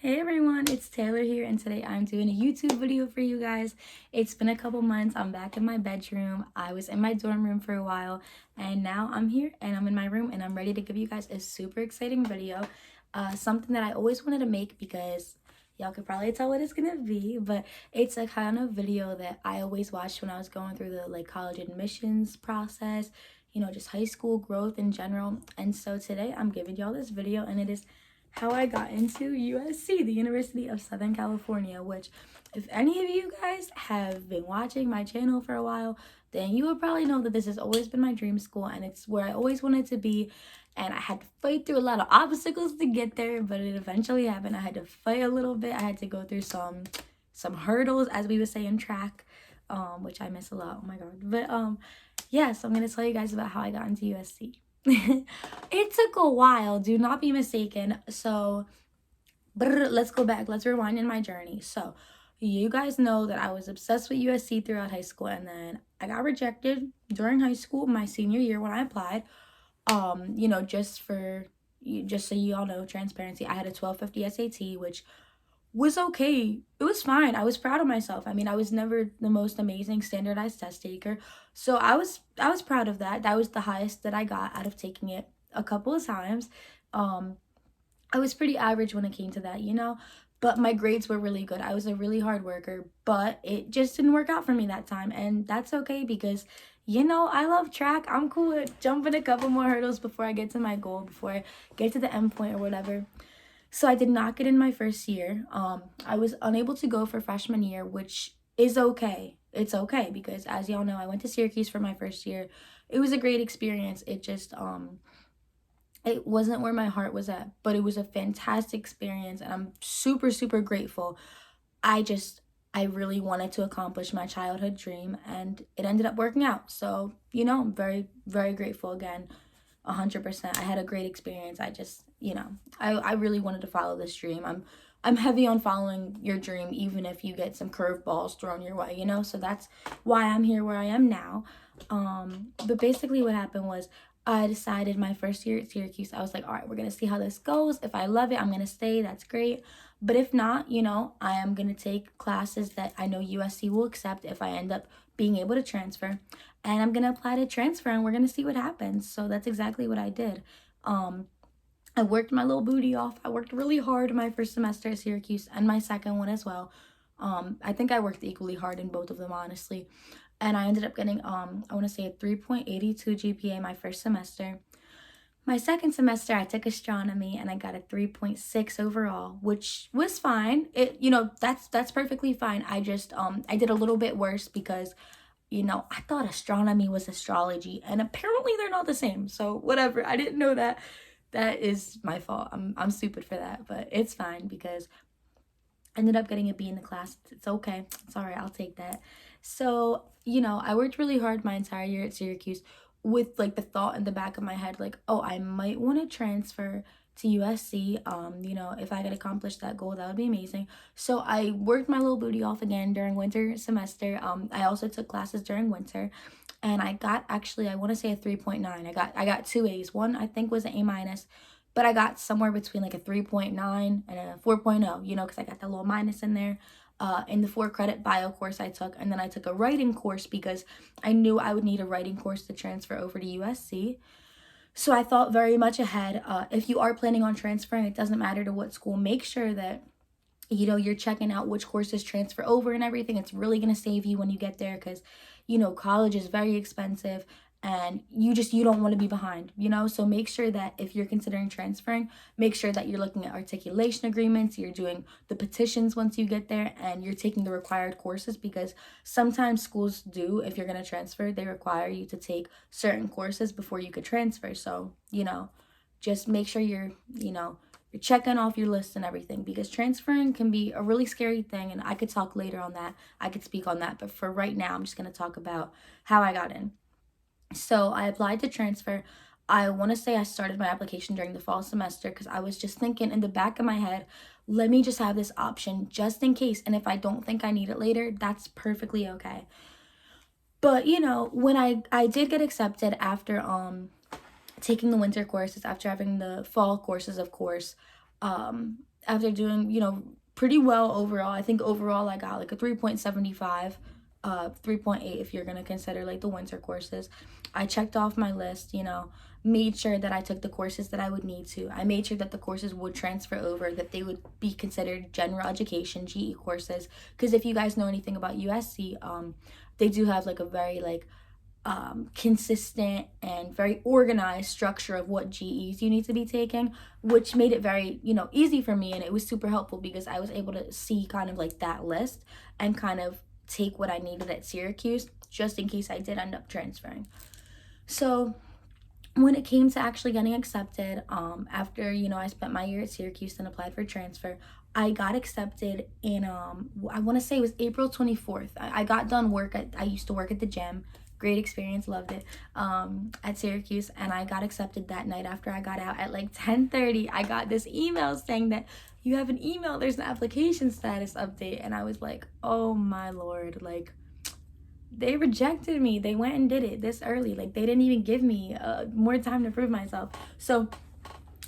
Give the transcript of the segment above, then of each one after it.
Hey everyone, it's Taylor here, and today I'm doing a YouTube video for you guys. It's been a couple months. I'm back in my bedroom. I was in my dorm room for a while, and now I'm here and I'm in my room and I'm ready to give you guys a super exciting video. Something that I always wanted to make because y'all could probably tell what it's gonna be, but it's a kind of video that I always watched when I was going through the college admissions process, just high school growth in general. And so today I'm giving y'all this video, and it is how I got into USC, the University of Southern California, which if any of you guys have been watching my channel for a while, then you would probably know that this has always been my dream school and it's where I always wanted to be. And I had to fight through a lot of obstacles to get there, but it eventually happened. I had to fight a little bit. I had to go through some hurdles, as we would say in track, which I miss a lot. Oh my god. But yeah, so I'm gonna tell you guys about how I got into USC. It took a while, do not be mistaken. So let's go back, let's rewind in my journey. So you guys know that I was obsessed with USC throughout high school, and then I got rejected during high school, my senior year, when I applied. Just so you all know, transparency, I had a 1250 SAT, which was okay. It was fine. I was proud of myself. I mean, I was never the most amazing standardized test taker. So I was proud of that. That was the highest that I got out of taking it a couple of times. I was pretty average when it came to that. But my grades were really good. I was a really hard worker, but it just didn't work out for me that time. And that's okay because, I love track. I'm cool with jumping a couple more hurdles before I get to my goal, before I get to the end point or whatever. So I did not get in my first year. I was unable to go for freshman year, which is okay. It's okay because, as y'all know, I went to Syracuse for my first year. It was a great experience. It just it wasn't where my heart was at, but it was a fantastic experience, and I'm super, super grateful. I really wanted to accomplish my childhood dream, and it ended up working out. So, I'm very, very grateful again. 100%. I had a great experience. I really wanted to follow this dream. I'm heavy on following your dream, even if you get some curveballs thrown your way, so that's why I'm here where I am now. But basically what happened was I decided my first year at Syracuse, I was like, all right, we're gonna see how this goes. If I love it, I'm gonna stay. That's great. But if not, I am gonna take classes that I know USC will accept if I end up being able to transfer, and I'm gonna apply to transfer, and we're gonna see what happens. So that's exactly what I did. I worked my little booty off. I worked really hard my first semester at Syracuse and my second one as well. I think I worked equally hard in both of them, honestly. And I ended up getting, I want to say a 3.82 GPA my first semester. My second semester, I took astronomy and I got a 3.6 overall, which was fine. That's perfectly fine. I just, I did a little bit worse because, I thought astronomy was astrology, and apparently they're not the same. So whatever, I didn't know that. That is my fault. I'm stupid for that, but it's fine because I ended up getting a B in the class. It's okay. It's all right. I'll take that. So, I worked really hard my entire year at Syracuse with the thought in the back of my head, oh, I might want to transfer to USC. If I could accomplish that goal, that would be amazing. So I worked my little booty off again during winter semester. I also took classes during winter, and I got, actually, I want to say a 3.9. I got 2 A's. One I think was an A minus, but I got somewhere between a 3.9 and a 4.0, because I got that little minus in there. In the 4-credit bio course I took, and then I took a writing course because I knew I would need a writing course to transfer over to USC. So I thought very much ahead. If you are planning on transferring, it doesn't matter to what school, make sure that you're checking out which courses transfer over and everything. It's really going to save you when you get there because, college is very expensive, and you don't want to be behind, so make sure that if you're considering transferring, make sure that you're looking at articulation agreements, you're doing the petitions once you get there, and you're taking the required courses, because sometimes schools do, if you're going to transfer, they require you to take certain courses before you could transfer. So, just make sure you're checking off your list and everything, because transferring can be a really scary thing, and I could talk later on that. I could speak on that, but for right now, I'm just going to talk about how I got in. So I applied to transfer. I want to say I started my application during the fall semester because I was just thinking in the back of my head, let me just have this option just in case. And if I don't think I need it later, that's perfectly okay. But, when I did get accepted after taking the winter courses, after having the fall courses, of course, After doing, pretty well overall. I think overall I got like a 3.75, 3.8 if you're going to consider like the winter courses. I checked off my list, made sure that I took the courses that I would need to. I made sure that the courses would transfer over, that they would be considered general education, GE courses. Because if you guys know anything about USC, they do have like a very like consistent and very organized structure of what GEs you need to be taking, which made it very, easy for me. And it was super helpful because I was able to see kind of like that list and kind of take what I needed at Syracuse just in case I did end up transferring. So when it came to actually getting accepted, after, I spent my year at Syracuse and applied for transfer, I got accepted in, I want to say it was April 24th. I got done I used to work at the gym. Great experience, loved it, at Syracuse, and I got accepted that night after I got out at like 10:30. I got this email saying that you have an email, there's an application status update, and I was like, oh my Lord, like, they rejected me. They went and did it this early. Like, they didn't even give me more time to prove myself. So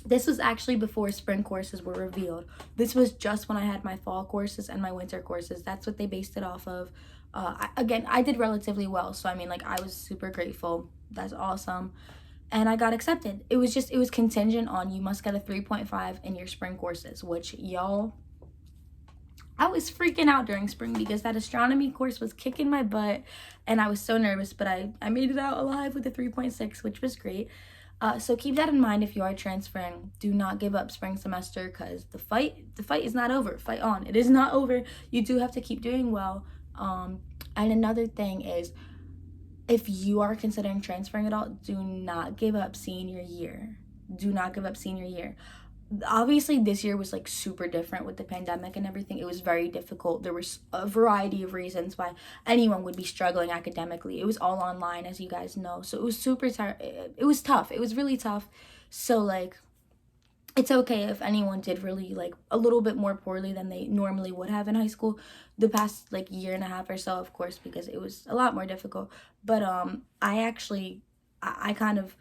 this was actually before spring courses were revealed. This was just when I had my fall courses and my winter courses. That's what they based it off of. I did relatively well. So, I mean, like, I was super grateful. That's awesome. And I got accepted. It was contingent on you must get a 3.5 in your spring courses, which, y'all, I was freaking out during spring because that astronomy course was kicking my butt and I was so nervous, but I made it out alive with a 3.6, which was great. So keep that in mind if you are transferring. Do not give up spring semester because the fight is not over. Fight on. It is not over. You do have to keep doing well. And another thing is, if you are considering transferring at all, do not give up senior year. Do not give up senior year. Obviously this year was like super different with the pandemic and everything. It was very difficult. There was a variety of reasons why anyone would be struggling academically. It was all online, as you guys know, so it was it was tough. It was really tough. So like, it's okay if anyone did really like a little bit more poorly than they normally would have in high school the past like year and a half or so, of course, because it was a lot more difficult. But I kind of,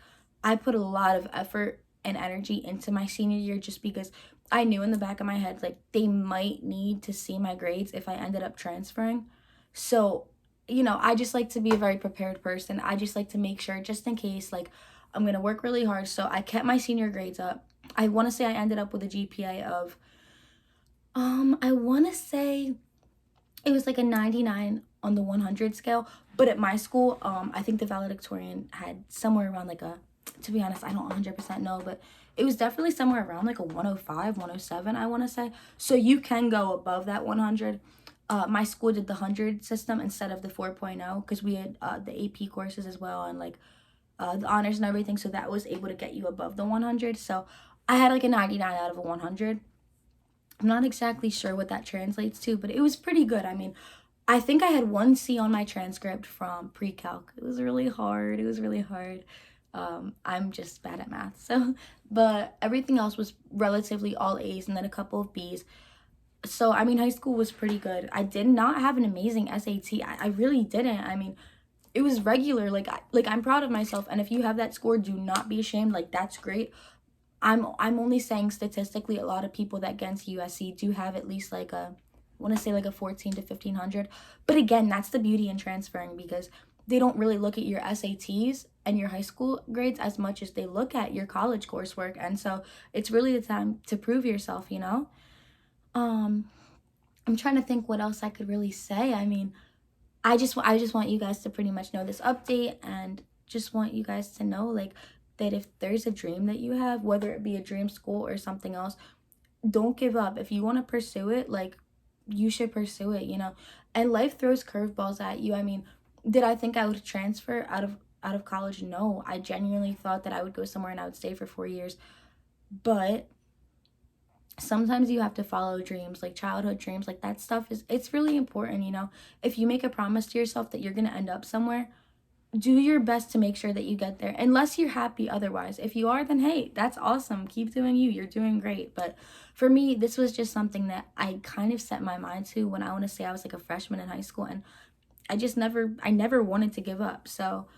I put a lot of effort and energy into my senior year just because I knew in the back of my head like they might need to see my grades if I ended up transferring. So, I just like to be a very prepared person. I just like to make sure just in case, like, I'm going to work really hard. So I kept my senior grades up. I want to say I ended up with a GPA of I want to say it was like a 99 on the 100 scale, but at my school, I think the valedictorian had somewhere around like a, to be honest, I don't 100% know, but it was definitely somewhere around like a 105, 107, I want to say. So you can go above that 100. My school did the 100 system instead of the 4.0 because we had the AP courses as well and like the honors and everything. So that was able to get you above the 100. So I had like a 99 out of a 100. I'm not exactly sure what that translates to, but it was pretty good. I mean, I think I had one C on my transcript from pre-calc. It was really hard. It was really hard. I'm just bad at math. So, but everything else was relatively all A's and then a couple of B's. So, I mean, high school was pretty good. I did not have an amazing SAT. I really didn't. I mean, it was regular. Like, I'm proud of myself. And if you have that score, do not be ashamed. Like, that's great. I'm only saying statistically a lot of people that get into USC do have at least like a, I want to say like a 14 to 1500. But again, that's the beauty in transferring because they don't really look at your SATs and your high school grades as much as they look at your college coursework. And so it's really the time to prove yourself, I'm trying to think what else I could really say. I mean, I just want you guys to pretty much know this update and just want you guys to know like that if there's a dream that you have, whether it be a dream school or something else, don't give up. If you want to pursue it, like you should pursue it, And life throws curveballs at you. I mean, did I think I would transfer out of college? No. I genuinely thought that I would go somewhere and I would stay for 4 years. But sometimes you have to follow dreams, like childhood dreams, like that stuff it's really important, If you make a promise to yourself that you're going to end up somewhere, do your best to make sure that you get there, unless you're happy otherwise. If you are, then hey, that's awesome. Keep doing you. You're doing great. But for me, this was just something that I kind of set my mind to when I want to say I was like a freshman in high school, and I never wanted to give up. So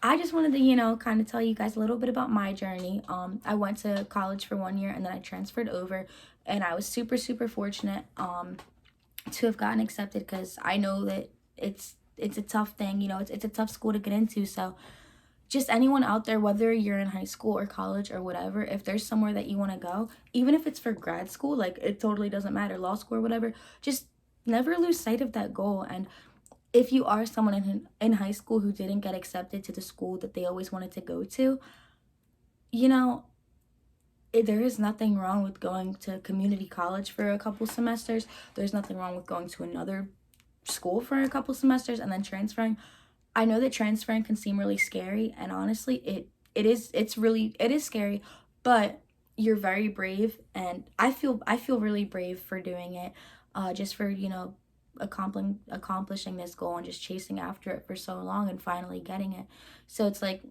I just wanted to, kind of tell you guys a little bit about my journey. I went to college for 1 year and then I transferred over. and I was super, super fortunate to have gotten accepted, because I know that it's a tough thing, you know, it's a tough school to get into. So just anyone out there, whether you're in high school or college or whatever, if there's somewhere that you want to go, even if it's for grad school, like it totally doesn't matter, law school or whatever, just never lose sight of that goal. And if you are someone in high school who didn't get accepted to the school that they always wanted to go to, you know, there is nothing wrong with going to community college for a couple semesters. There's nothing wrong with going to another school for a couple semesters and then transferring. I know that transferring can seem really scary, and honestly, it is scary, but you're very brave, and I feel really brave for doing it, just for, you know, accomplishing this goal and just chasing after it for so long and finally getting it. So it's like,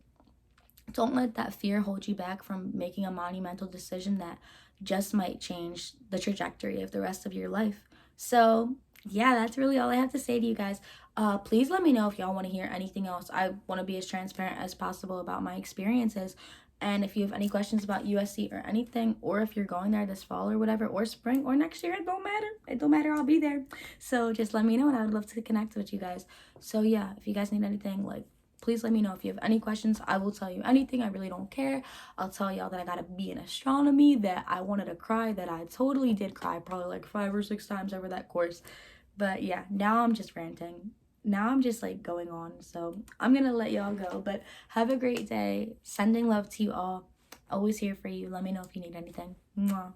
don't let that fear hold you back from making a monumental decision that just might change the trajectory of the rest of your life. So, yeah, that's really all I have to say to you guys. Please let me know if y'all want to hear anything else. I want to be as transparent as possible about my experiences. And if you have any questions about USC or anything, or if you're going there this fall or whatever, or spring or next year, it don't matter. It don't matter. I'll be there. So just let me know, and I would love to connect with you guys. So, yeah, if you guys need anything, like, please let me know. If you have any questions, I will tell you anything. I really don't care. I'll tell y'all that I got a B in astronomy, that I wanted to cry, that I totally did cry probably like 5 or 6 times over that course. But yeah, now I'm just ranting. Now I'm just like going on. So I'm going to let y'all go. But have a great day. Sending love to you all. Always here for you. Let me know if you need anything. Mwah.